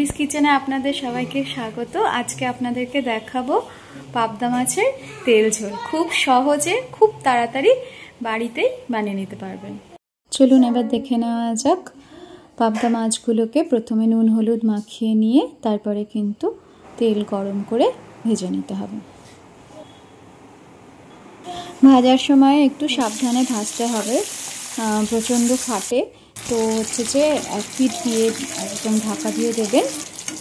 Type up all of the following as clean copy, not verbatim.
রিমিস কিচেনে আপনাদের সবাইকে স্বাগত। আজকে আপনাদেরকে দেখাবো পাবদা মাছের তেল ঝোল। খুব সহজে খুব তাড়াতাড়ি বাড়িতেই বানিয়ে নিতে পারবেন। চলুন এবার দেখে নেওয়া যাক। পাবদা মাছগুলোকে প্রথমে নুন হলুদ মাখিয়ে নিয়ে তারপরে কিন্তু তেল গরম করে ভেজে নিতে হবে। ভাজার সময় একটু সাবধানে ভাজতে হবে, প্রচণ্ড ফাটে। তো হচ্ছে যে এক পিঠ দিয়ে একদম ঢাকা দিয়ে দেবেন,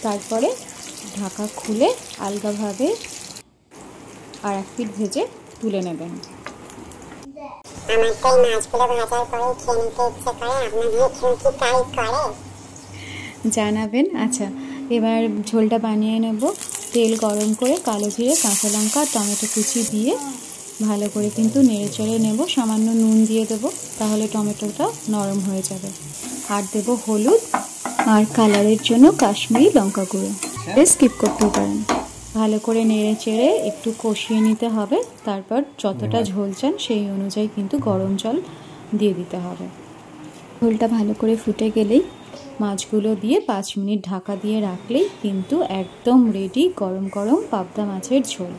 তারপরে ঢাকা খুলে আলগাভাবে আর এক পিঠ ভেজে তুলে নেবেন। জানাবেন। আচ্ছা, এবার ঝোলটা বানিয়ে নেব। তেল গরম করে কালো জিরে, কাঁচা লঙ্কা, টমেটো কুচি দিয়ে ভালো করে কিন্তু নেড়ে চেড়ে নেব। সামান্য নুন দিয়ে দেবো, তাহলে টমেটোটা নরম হয়ে যাবে। আর দেবো হলুদ আর কালারের জন্য কাশ্মীরি লঙ্কা গুঁড়ো। স্কিপ করতেও পারেন। ভালো করে নেড়ে চেড়ে একটু কষিয়ে নিতে হবে। তারপর যতটা ঝোল চান সেই অনুযায়ী কিন্তু গরম জল দিয়ে দিতে হবে। ঝোলটা ভালো করে ফুটে গেলেই মাছগুলো দিয়ে 5 মিনিট ঢাকা দিয়ে রাখলেই কিন্তু একদম রেডি গরম গরম পাবদা মাছের ঝোল।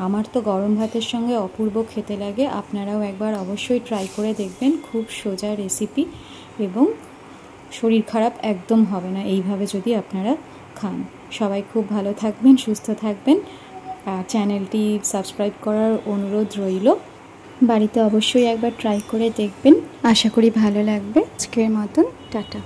আমার তো গরম ভাতের সঙ্গে অপূর্ব খেতে লাগে। আপনারাও একবার অবশ্যই ট্রাই করে দেখবেন। খুব সোজা রেসিপি এবং শরীর খারাপ একদম হবে না এইভাবে যদি আপনারা খান। সবাই খুব ভালো থাকবেন, সুস্থ থাকবেন। চ্যানেলটি সাবস্ক্রাইব করার অনুরোধ রইল। বাড়িতে অবশ্যই একবার ট্রাই করে দেখবেন। আশা করি ভালো লাগবে। আজকের মতন টাটা।